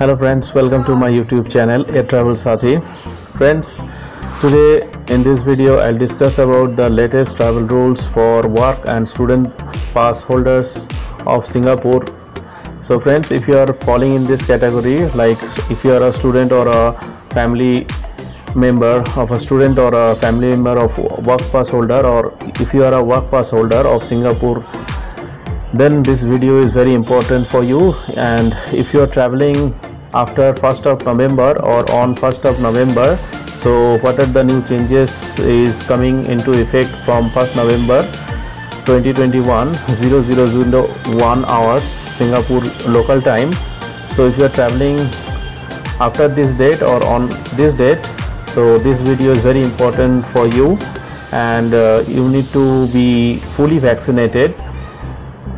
Hello friends, welcome to my YouTube channel Air Travel Sathi. Friends, today in this video I'll discuss about the latest travel rules for work and student pass holders of Singapore. So friends, if you are falling in this category, like if you are a student or a family member of a student or a family member of work pass holder, or if you are a work pass holder of Singapore, then this video is very important for you. And if you are traveling after 1st of November or on 1st of November, so what are the new changes is coming into effect from 1st November 2021 0001 hours Singapore local time. So if you are traveling after this date or on this date, so this video is very important for you, and you need to be fully vaccinated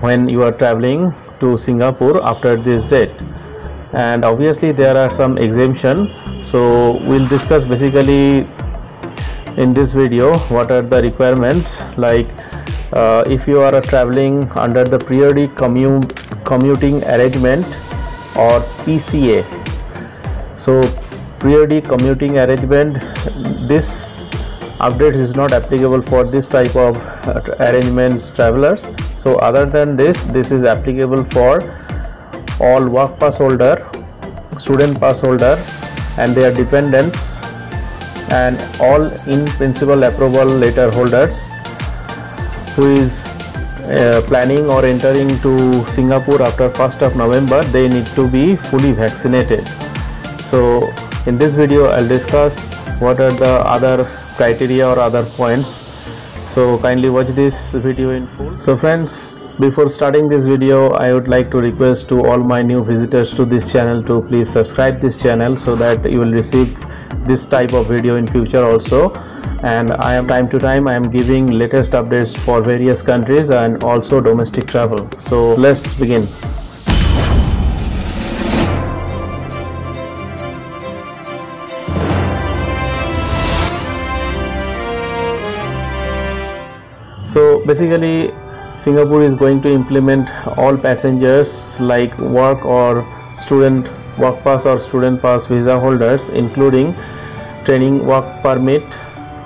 when you are traveling to Singapore after this date. And obviously there are some exemption, so we'll discuss basically in this video what are the requirements. Like if you are traveling under the periodic commuting arrangement or PCA, so periodic commuting arrangement, this update is not applicable for this type of arrangements travelers. So other than this is applicable for all work pass holder, student pass holder and their dependents, and all in principle approval letter holders who is planning or entering to Singapore after 1st of November. They need to be fully vaccinated. So in this video I'll discuss what are the other criteria or other points, so kindly watch this video in full. So friends, before starting this video, I would like to request to all my new visitors to this channel to please subscribe this channel so that you will receive this type of video in future also. And I am time to time I am giving latest updates for various countries and also domestic travel. So let's begin. So basically Singapore is going to implement all passengers like work or student work pass or student pass visa holders, including training work permit.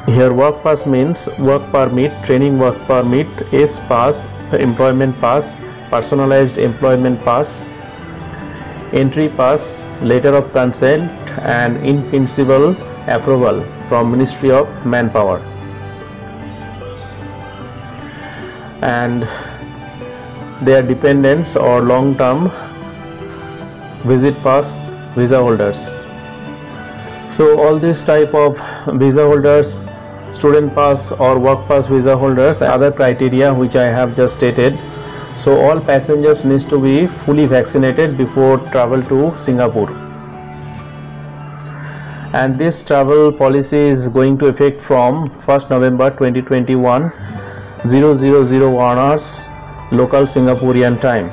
Here work pass means work permit, training work permit, S pass, employment pass, personalized employment pass, entry pass, letter of consent and in principle approval from Ministry of Manpower, and their dependents or long-term visit pass visa holders. So all this type of visa holders, student pass or work pass visa holders, other criteria which I have just stated. So all passengers needs to be fully vaccinated before travel to Singapore. And this travel policy is going to effect from 1st November 2021 0001 hours local Singaporean time.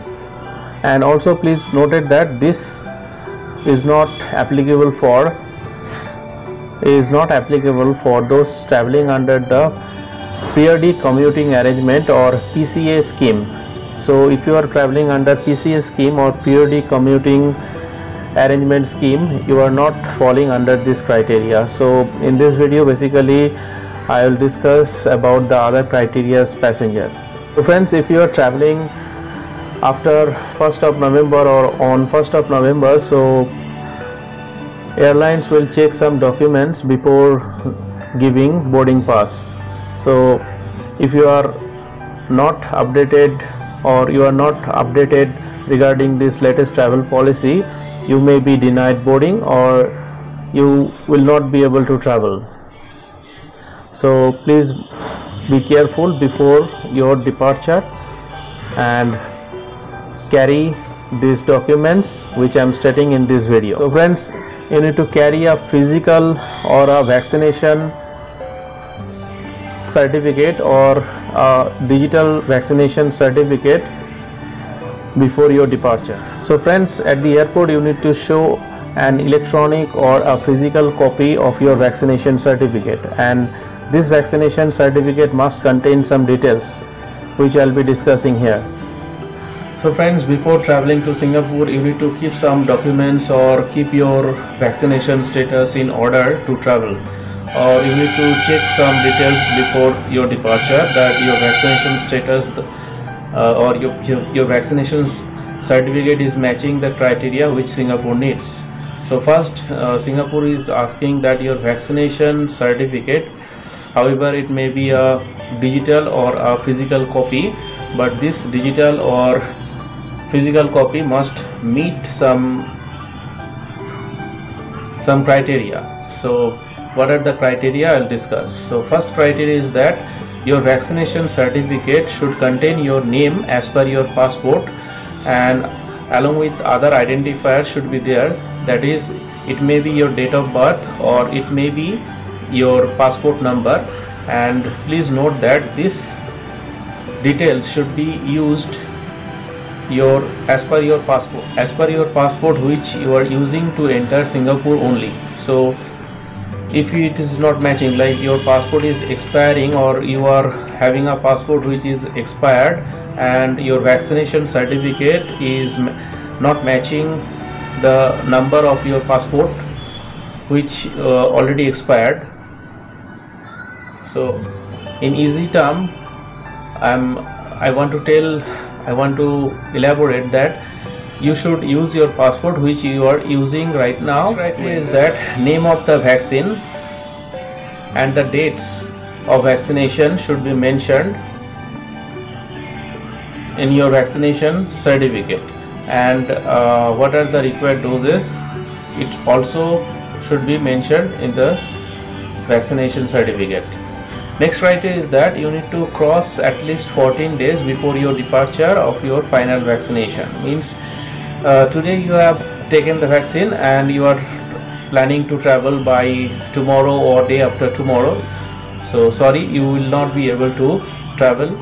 And also please note that this is not applicable for those traveling under the periodic commuting arrangement or PCA scheme. So if you are traveling under PCA scheme or periodic commuting arrangement scheme, you are not falling under this criteria. So in this video basically I will discuss about the other criteria's passenger. So friends, if you are traveling after 1st of November or on 1st of November, so airlines will check some documents before giving boarding pass. So if you are not updated or you are not updated regarding this latest travel policy, you may be denied boarding or you will not be able to travel. So please be careful before your departure and carry these documents which I am stating in this video. So friends, you need to carry a physical or a vaccination certificate or a digital vaccination certificate before your departure. So friends, at the airport you need to show an electronic or a physical copy of your vaccination certificate, and this vaccination certificate must contain some details which I'll be discussing here. So friends, before traveling to Singapore, you need to keep some documents or keep your vaccination status in order to travel, or you need to check some details before your departure that your vaccination status or your vaccination certificate is matching the criteria which Singapore needs. So first, Singapore is asking that your vaccination certificate, however it may be a digital or a physical copy, but this digital or physical copy must meet some criteria. So what are the criteria? I'll discuss. So first criteria is that your vaccination certificate should contain your name as per your passport, and along with other identifiers should be there. That is, it may be your date of birth or it may be your passport number, and please note that this details should be used as per your passport which you are using to enter Singapore only. So if it is not matching, like your passport is expiring or you are having a passport which is expired and your vaccination certificate is not matching the number of your passport which already expired. So in easy term, I want to elaborate that you should use your passport which you are using right now. Criteria is that name of the vaccine and the dates of vaccination should be mentioned in your vaccination certificate, and what are the required doses, it also should be mentioned in the vaccination certificate. Next criteria is that you need to cross at least 14 days before your departure of your final vaccination. Means today you have taken the vaccine and you are planning to travel by tomorrow or day after tomorrow. So sorry, you will not be able to travel.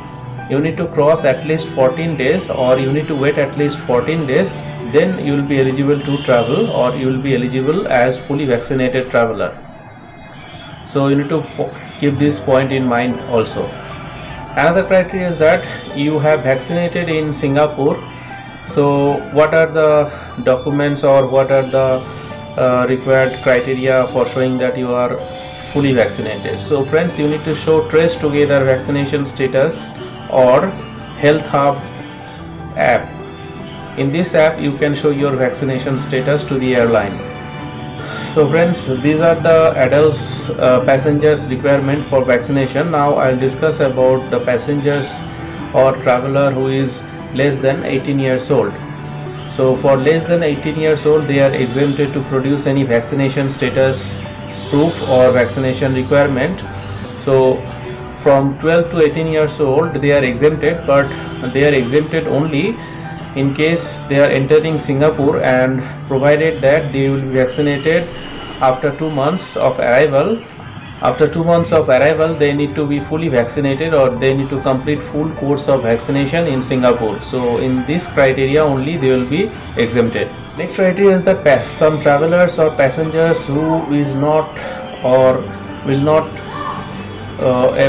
You need to cross at least 14 days, or you need to wait at least 14 days, then you will be eligible to travel, or you will be eligible as fully vaccinated traveler. So you need to keep this point in mind also. Another criteria is that you have vaccinated in Singapore. So what are the documents or what are the required criteria for showing that you are fully vaccinated? So friends, you need to show Trace Together vaccination status or Health Hub app. In this app you can show your vaccination status to the airline. So friends, these are the adults passengers requirement for vaccination. Now I'll discuss about the passengers or traveler who is less than 18 years old. So for less than 18 years old, they are exempted to produce any vaccination status proof or vaccination requirement. So from 12 to 18 years old they are exempted, but they are exempted only in case they are entering Singapore, and provided that they will be vaccinated after 2 months of arrival. After 2 months of arrival, they need to be fully vaccinated, or they need to complete full course of vaccination in Singapore. So in this criteria only they will be exempted. Next criteria is that some travelers or passengers who is not or will not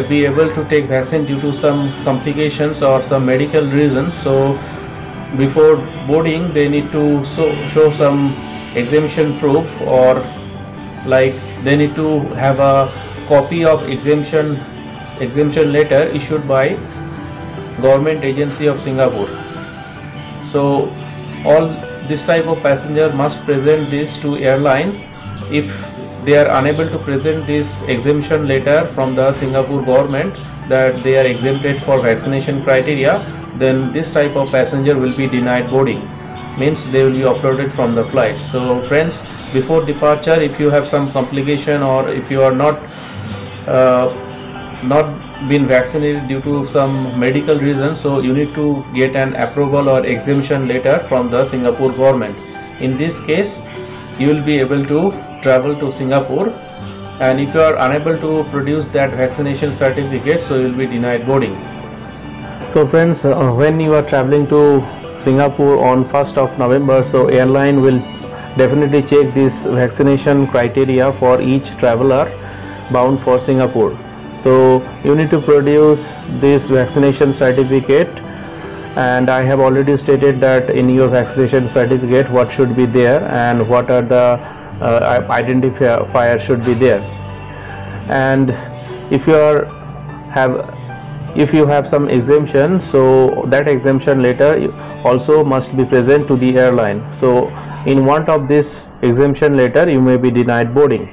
be able to take vaccine due to some complications or some medical reasons. So before boarding they need to show some exemption proof, or like they need to have a copy of exemption letter issued by government agency of Singapore. So all this type of passenger must present this to airline. If they are unable to present this exemption letter from the Singapore government that they are exempted for vaccination criteria, then this type of passenger will be denied boarding, means they will be uploaded from the flight. So friends, before departure, if you have some complication or if you are not been vaccinated due to some medical reason, so you need to get an approval or exemption letter from the Singapore government. In this case you will be able to travel to Singapore, and if you are unable to produce that vaccination certificate, so you will be denied boarding. So friends, when you are traveling to Singapore on 1st of November, so airline will definitely check this vaccination criteria for each traveler bound for Singapore. So you need to produce this vaccination certificate and I have already stated that in your vaccination certificate what should be there and what are the identifier should be there. And if you have some exemption, so that exemption letter also must be present to the airline. So in want of this exemption letter you may be denied boarding.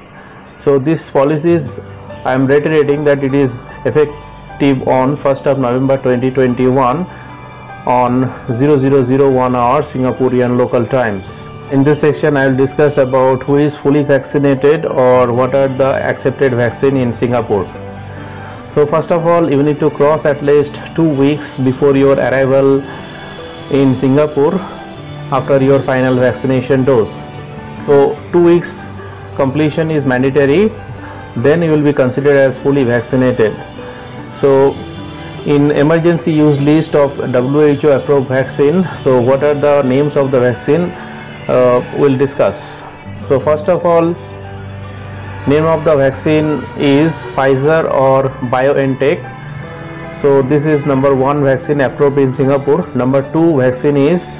So this policies, I am reiterating that it is effective on 1st of November 2021 on 0001 hour Singaporean local times. In this section I will discuss about who is fully vaccinated or what are the accepted vaccine in Singapore. So first of all, you need to cross at least 2 weeks before your arrival in Singapore after your final vaccination dose. So 2 weeks completion is mandatory, then you will be considered as fully vaccinated. So in emergency use list of WHO approved vaccine, so what are the names of the vaccine we'll discuss. So first of all, name of the vaccine is Pfizer or BioNTech. So this is number 1 vaccine approved in Singapore. Number 2 vaccine is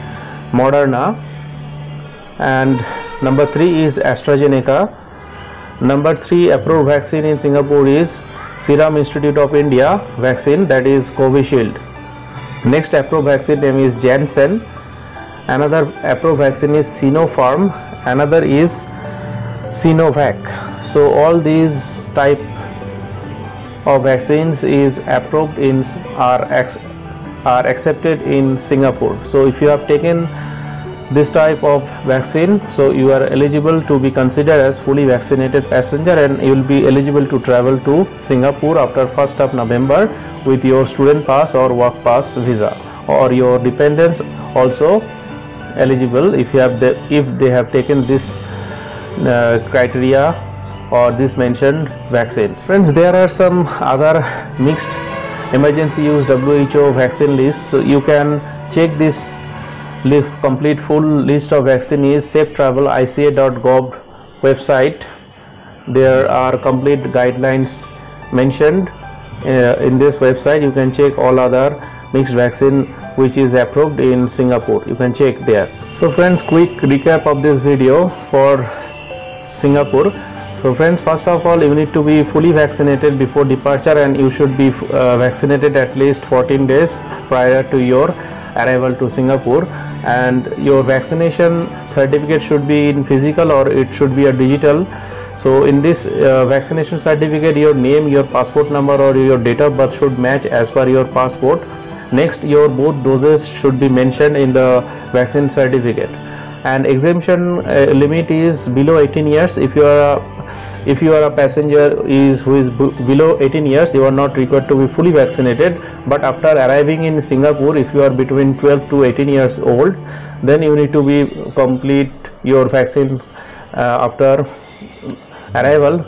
Moderna, and number 3 is AstraZeneca. Number 3 approved vaccine in Singapore is Serum Institute of India vaccine, that is Covishield. Next approved vaccine name is Janssen. Another approved vaccine is Sinopharm. Another is Sinovac. So all these type of vaccines is approved in are accepted in Singapore. So if you have taken this type of vaccine, so you are eligible to be considered as fully vaccinated passenger, and you will be eligible to travel to Singapore after 1st of November with your student pass or work pass visa, or your dependents also eligible if they have taken this criteria or this mentioned vaccines. Friends, there are some other mixed emergency use WHO vaccine lists, so you can check this complete full list of vaccine is safetravel.ica.gov website. There are complete guidelines mentioned in this website. You can check all other mixed vaccine which is approved in Singapore. You can check there. So friends, quick recap of this video for Singapore. So friends, first of all, you need to be fully vaccinated before departure, and you should be vaccinated at least 14 days prior to your arrival to Singapore, and your vaccination certificate should be in physical or it should be a digital. So in this vaccination certificate, your name, your passport number or your date of birth should match as per your passport. Next, your both doses should be mentioned in the vaccine certificate, and exemption limit is below 18 years. If you are a passenger who is below 18 years, you are not required to be fully vaccinated. But after arriving in Singapore, if you are between 12 to 18 years old, then you need to be complete your vaccine after arrival.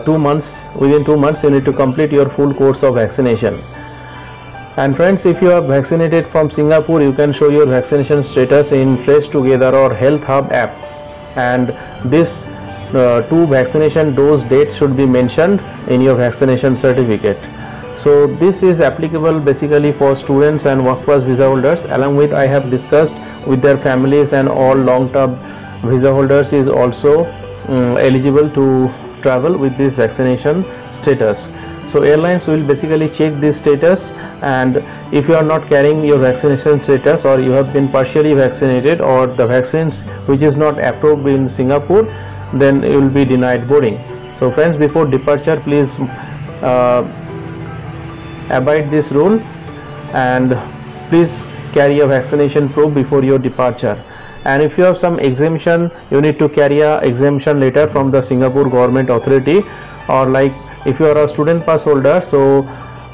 2 months, within 2 months you need to complete your full course of vaccination. And friends, if you are vaccinated from Singapore, you can show your vaccination status in Trace Together or Health Hub app, and this 2 vaccination dose dates should be mentioned in your vaccination certificate. So this is applicable basically for students and work pass visa holders. Along with, I have discussed with their families, and all long-term visa holders is also eligible to travel with this vaccination status. So airlines will basically check this status, and if you are not carrying your vaccination status, or you have been partially vaccinated, or the vaccines which is not approved in Singapore, then you will be denied boarding. So friends, before departure, please abide this rule, and please carry a vaccination proof before your departure. And if you have some exemption, you need to carry a exemption letter from the Singapore government authority, or like if you are a student pass holder, so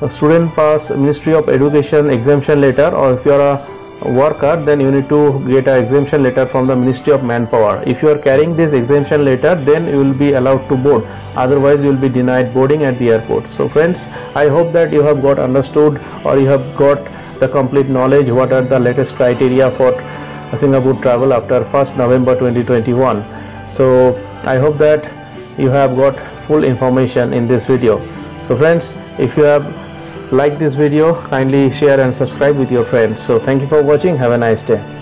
a student pass Ministry of Education exemption letter, or if you are a worker, then you need to get an exemption letter from the Ministry of Manpower. If you are carrying this exemption letter, then you will be allowed to board, otherwise you will be denied boarding at the airport. So friends, I hope that you have got understood, or you have got the complete knowledge what are the latest criteria for Singapore travel after 1st November 2021. So I hope that you have got full information in this video. So friends, if you have like this video, kindly share and subscribe with your friends. So thank you for watching. Have a nice day.